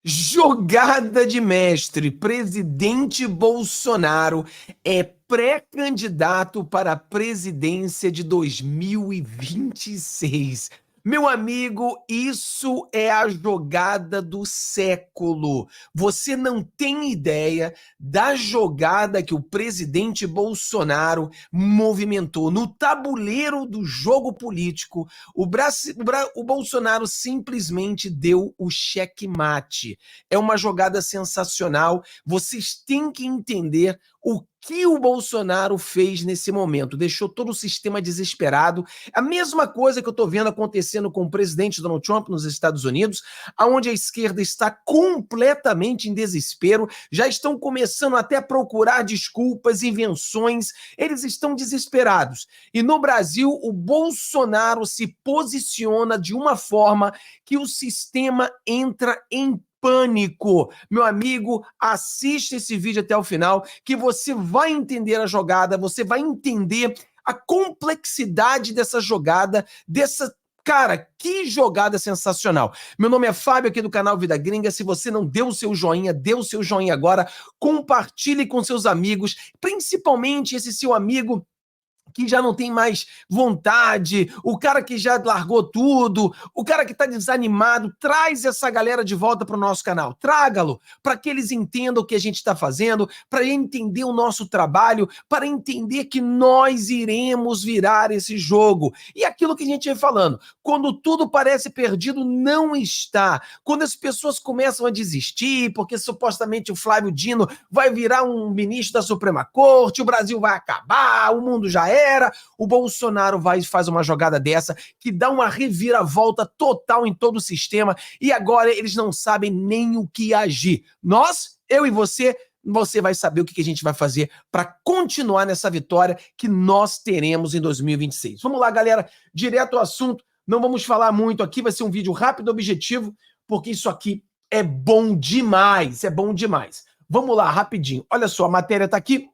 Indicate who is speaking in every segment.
Speaker 1: Jogada de mestre. Presidente Bolsonaro é pré-candidato para a presidência de 2026. Meu amigo, isso é a jogada do século. Você não tem ideia da jogada que o presidente Bolsonaro movimentou no tabuleiro do jogo político. O Bolsonaro simplesmente deu o checkmate. É uma jogada sensacional. Vocês têm que entender o que o Bolsonaro fez nesse momento. Deixou todo o sistema desesperado. A mesma coisa que eu estou vendo acontecendo com o presidente Donald Trump nos Estados Unidos, onde a esquerda está completamente em desespero, já estão começando até a procurar desculpas, invenções, eles estão desesperados. E no Brasil, o Bolsonaro se posiciona de uma forma que o sistema entra em pânico. Meu amigo, assiste esse vídeo até o final, que você vai entender a jogada, você vai entender a complexidade dessa jogada, dessa... Cara, que jogada sensacional. Meu nome é Fábio, aqui do canal Vida Gringa. Se você não deu o seu joinha, dê o seu joinha agora. Compartilhe com seus amigos, principalmente esse seu amigo que já não tem mais vontade, o cara que já largou tudo, o cara que está desanimado. Traz essa galera de volta para o nosso canal. Traga-lo para que eles entendam o que a gente está fazendo, para entender o nosso trabalho, para entender que nós iremos virar esse jogo. E aquilo que a gente vem falando, quando tudo parece perdido, não está. Quando as pessoas começam a desistir, porque supostamente o Flávio Dino vai virar um ministro da Suprema Corte, o Brasil vai acabar, o mundo já o Bolsonaro vai e faz uma jogada dessa que dá uma reviravolta total em todo o sistema e agora eles não sabem nem o que agir. Nós, eu e você vai saber o que a gente vai fazer para continuar nessa vitória que nós teremos em 2026. Vamos lá, galera, direto ao assunto, não vamos falar muito aqui, vai ser um vídeo rápido e objetivo, porque isso aqui é bom demais, é bom demais. Vamos lá, rapidinho. Olha só, a matéria está aqui.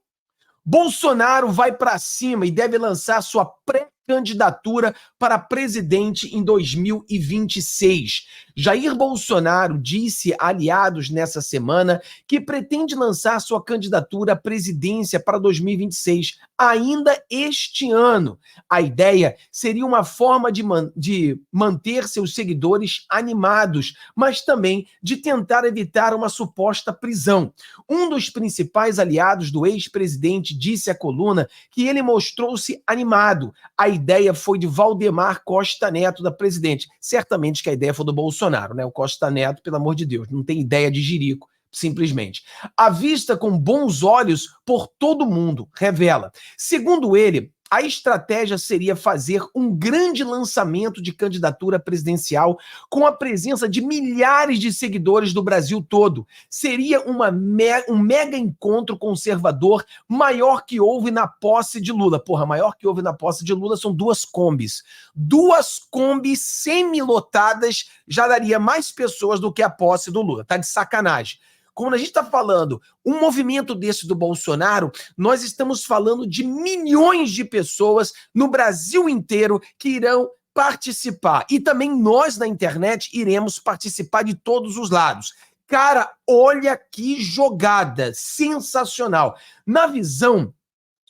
Speaker 1: Bolsonaro vai para cima e deve lançar sua pré-candidatura para presidente em 2026. Jair Bolsonaro disse a aliados nessa semana que pretende lançar sua candidatura à presidência para 2026, ainda este ano. A ideia seria uma forma de manter seus seguidores animados, mas também de tentar evitar uma suposta prisão. Um dos principais aliados do ex-presidente disse à coluna que ele mostrou-se animado. A ideia foi de Valdemar Costa Neto, da presidente. Certamente que a ideia foi do Bolsonaro, né? O Costa Neto, pelo amor de Deus, não tem ideia de jirico, simplesmente. À vista com bons olhos por todo mundo, revela. Segundo ele, a estratégia seria fazer um grande lançamento de candidatura presidencial com a presença de milhares de seguidores do Brasil todo. Seria um mega encontro conservador maior que houve na posse de Lula. Porra, maior que houve na posse de Lula são duas Kombis. Duas Kombis semi-lotadas já daria mais pessoas do que a posse do Lula. Tá de sacanagem. Quando a gente está falando um movimento desse do Bolsonaro, nós estamos falando de milhões de pessoas no Brasil inteiro que irão participar. E também nós, na internet, iremos participar de todos os lados. Cara, olha que jogada sensacional. Na visão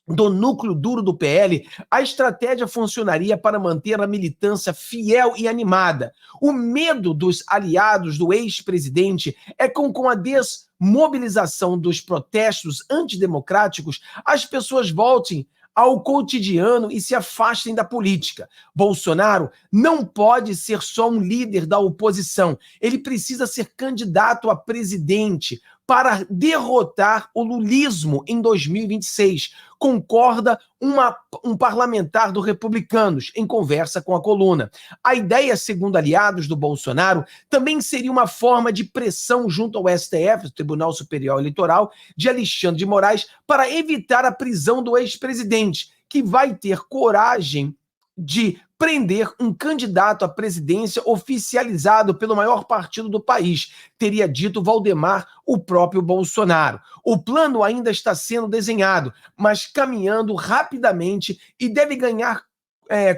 Speaker 1: do núcleo duro do PL, a estratégia funcionaria para manter a militância fiel e animada. O medo dos aliados do ex-presidente é com a desmobilização dos protestos antidemocráticos, as pessoas voltem ao cotidiano e se afastem da política. Bolsonaro não pode ser só um líder da oposição, ele precisa ser candidato a presidente para derrotar o lulismo em 2026. Concorda um parlamentar do Republicanos em conversa com a coluna. A ideia, segundo aliados do Bolsonaro, também seria uma forma de pressão junto ao STF, Tribunal Superior Eleitoral, de Alexandre de Moraes, para evitar a prisão do ex-presidente, que vai ter coragem de prender um candidato à presidência oficializado pelo maior partido do país, teria dito Valdemar, o próprio Bolsonaro. O plano ainda está sendo desenhado, mas caminhando rapidamente e deve ganhar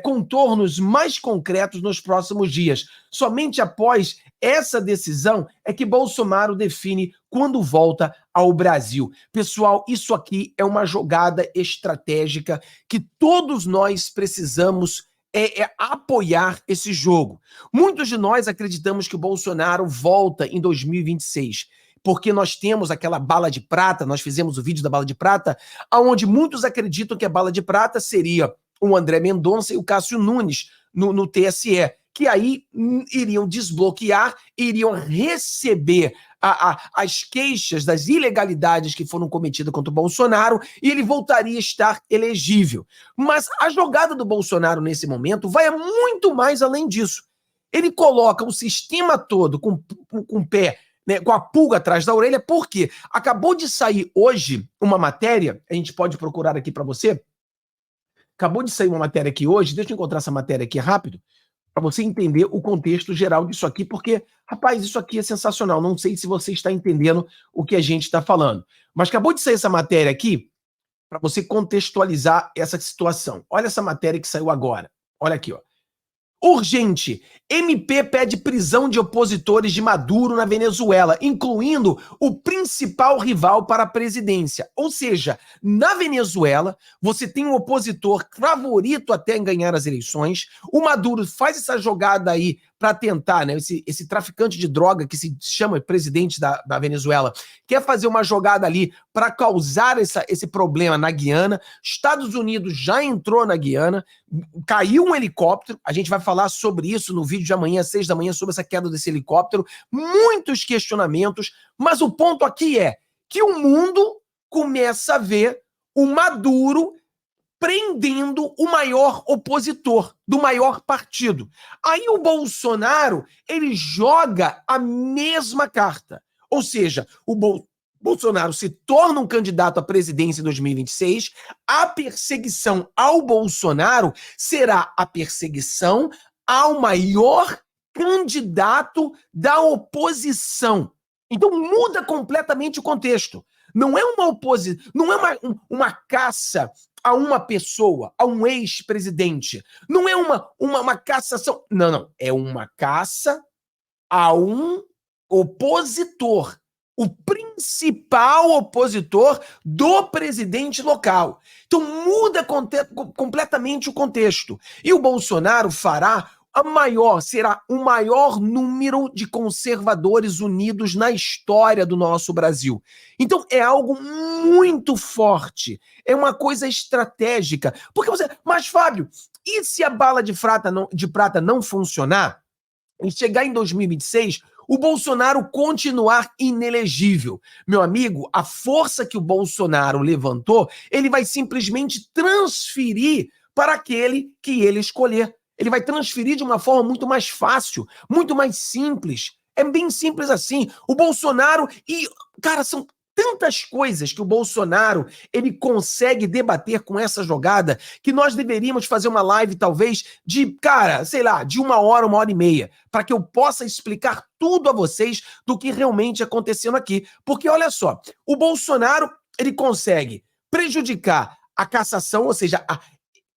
Speaker 1: contornos mais concretos nos próximos dias. Somente após essa decisão é que Bolsonaro define quando volta ao Brasil. Pessoal, isso aqui é uma jogada estratégica que todos nós precisamos apoiar esse jogo. Muitos de nós acreditamos que o Bolsonaro volta em 2026, porque nós temos aquela bala de prata, nós fizemos o vídeo da bala de prata, onde muitos acreditam que a bala de prata seria o André Mendonça e o Cássio Nunes no TSE, que aí iriam desbloquear, iriam receber as queixas das ilegalidades que foram cometidas contra o Bolsonaro e ele voltaria a estar elegível. Mas a jogada do Bolsonaro nesse momento vai muito mais além disso. Ele coloca o sistema todo com o pé, né, com a pulga atrás da orelha, porque acabou de sair hoje uma matéria, a gente pode procurar aqui para você, acabou de sair uma matéria aqui hoje, deixa eu encontrar essa matéria aqui rápido, para você entender o contexto geral disso aqui, porque, rapaz, isso aqui é sensacional. Não sei se você está entendendo o que a gente está falando. Mas acabou de sair essa matéria aqui para você contextualizar essa situação. Olha essa matéria que saiu agora. Olha aqui, ó. Urgente. MP pede prisão de opositores de Maduro na Venezuela, incluindo o principal rival para a presidência. Ou seja, na Venezuela, você tem um opositor favorito até em ganhar as eleições. O Maduro faz essa jogada aí para tentar, né? Esse traficante de droga que se chama presidente da Venezuela, quer fazer uma jogada ali para causar esse problema na Guiana. Estados Unidos já entrou na Guiana, caiu um helicóptero, a gente vai falar sobre isso no vídeo de amanhã, às 6 da manhã, sobre essa queda desse helicóptero, muitos questionamentos, mas o ponto aqui é que o mundo começa a ver o Maduro prendendo o maior opositor do maior partido. Aí o Bolsonaro, ele joga a mesma carta. Ou seja, o Bolsonaro se torna um candidato à presidência em 2026, a perseguição ao Bolsonaro será a perseguição ao maior candidato da oposição. Então muda completamente o contexto. Não é uma oposição, não é uma caça a uma pessoa, a um ex-presidente. Não é uma cassação. Não. É uma caça a um opositor. O principal opositor do presidente local. Então muda completamente o contexto. E o Bolsonaro será o maior número de conservadores unidos na história do nosso Brasil. Então é algo muito forte, é uma coisa estratégica. Mas Fábio, e se a bala de prata não funcionar, e chegar em 2026, o Bolsonaro continuar inelegível? Meu amigo, a força que o Bolsonaro levantou, ele vai simplesmente transferir para aquele que ele escolher. Ele vai transferir de uma forma muito mais fácil, muito mais simples. É bem simples assim. O Bolsonaro cara, são tantas coisas que o Bolsonaro ele consegue debater com essa jogada que nós deveríamos fazer uma live talvez de, cara, sei lá, de 1 hora e meia, para que eu possa explicar tudo a vocês do que realmente aconteceu aqui. Porque olha só, o Bolsonaro ele consegue prejudicar a cassação, ou seja,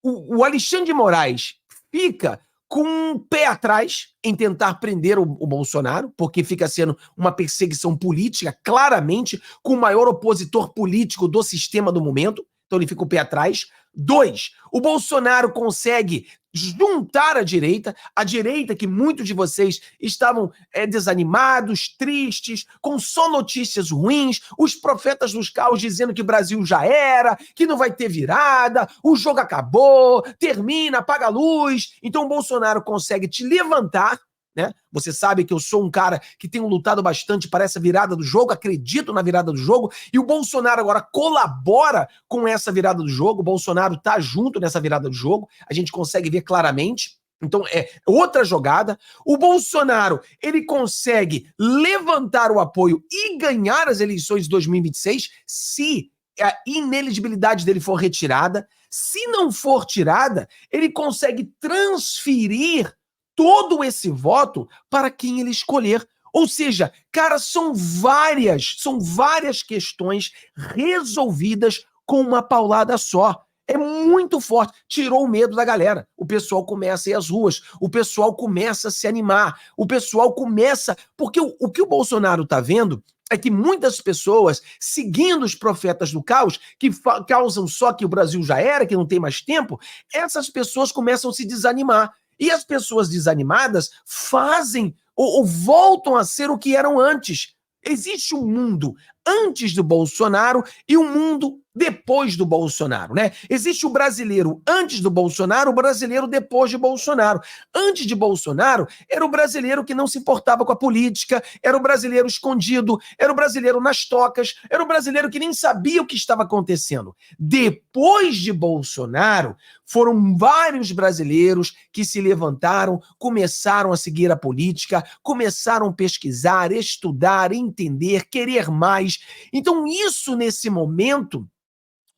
Speaker 1: o Alexandre de Moraes fica com um pé atrás em tentar prender o Bolsonaro, porque fica sendo uma perseguição política, claramente, com o maior opositor político do sistema do momento. Então ele fica o pé atrás. 2, o Bolsonaro consegue juntar a direita que muitos de vocês estavam desanimados, tristes, com só notícias ruins, os profetas dos caos dizendo que o Brasil já era, que não vai ter virada, o jogo acabou, termina, apaga a luz. Então o Bolsonaro consegue te levantar, né? Você sabe que eu sou um cara que tenho lutado bastante para essa virada do jogo, acredito na virada do jogo, e o Bolsonaro agora colabora com essa virada do jogo. O Bolsonaro tá junto nessa virada do jogo, a gente consegue ver claramente. Então é outra jogada. O Bolsonaro, ele consegue levantar o apoio e ganhar as eleições de 2026 se a inelegibilidade dele for retirada. Se não for tirada, ele consegue transferir todo esse voto para quem ele escolher. Ou seja, cara, são várias questões resolvidas com uma paulada só. é muito forte. Tirou o medo da galera. O pessoal começa a ir às ruas, o pessoal começa a se animar, o pessoal começa... Porque o que o Bolsonaro está vendo é que muitas pessoas, seguindo os profetas do caos, que causam só que o Brasil já era, que não tem mais tempo, essas pessoas começam a se desanimar. E as pessoas desanimadas fazem ou voltam a ser o que eram antes. Existe um mundo antes do Bolsonaro e um mundo depois do Bolsonaro, né? Existe o brasileiro antes do Bolsonaro, o brasileiro depois de Bolsonaro. Antes de Bolsonaro, era o brasileiro que não se importava com a política, era o brasileiro escondido, era o brasileiro nas tocas, era o brasileiro que nem sabia o que estava acontecendo. Depois de Bolsonaro, foram vários brasileiros que se levantaram, começaram a seguir a política, começaram a pesquisar, estudar, entender, querer mais. Então, isso, nesse momento,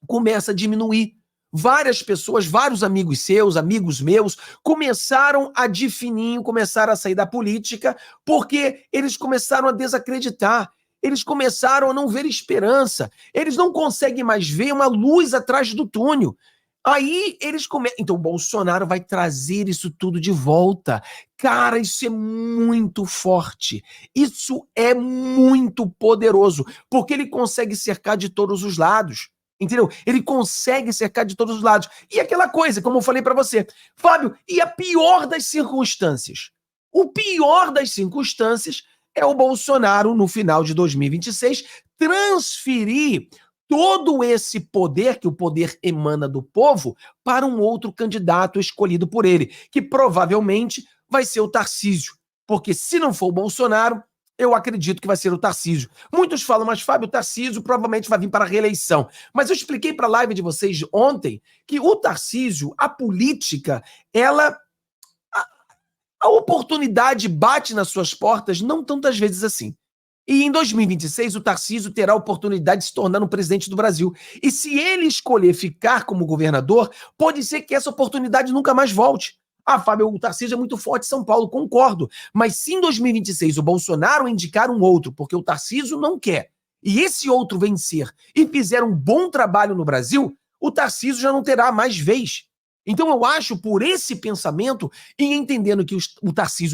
Speaker 1: começa a diminuir. Várias pessoas, vários amigos seus, amigos meus, começaram a de fininho, começaram a sair da política, porque eles começaram a desacreditar. Eles começaram a não ver esperança. Eles não conseguem mais ver uma luz atrás do túnel. Aí eles começam. Então, o Bolsonaro vai trazer isso tudo de volta. Cara, isso é muito forte. Isso é muito poderoso, porque ele consegue cercar de todos os lados. Entendeu? Ele consegue cercar de todos os lados. E aquela coisa, como eu falei para você, Fábio, e a pior das circunstâncias? O pior das circunstâncias é o Bolsonaro, no final de 2026, transferir todo esse poder, que o poder emana do povo, para um outro candidato escolhido por ele, que provavelmente vai ser o Tarcísio. Porque se não for o Bolsonaro, eu acredito que vai ser o Tarcísio. Muitos falam, mas Fábio, o Tarcísio provavelmente vai vir para a reeleição. Mas eu expliquei para a live de vocês ontem que o Tarcísio, a política, ela... A oportunidade bate nas suas portas não tantas vezes assim. E em 2026, o Tarcísio terá a oportunidade de se tornar um presidente do Brasil. E se ele escolher ficar como governador, pode ser que essa oportunidade nunca mais volte. Ah, Fábio, o Tarcísio é muito forte em São Paulo, concordo. Mas se em 2026 o Bolsonaro indicar um outro, porque o Tarcísio não quer, e esse outro vencer e fizer um bom trabalho no Brasil, o Tarcísio já não terá mais vez. Então eu acho, por esse pensamento, e entendendo que o Tarcísio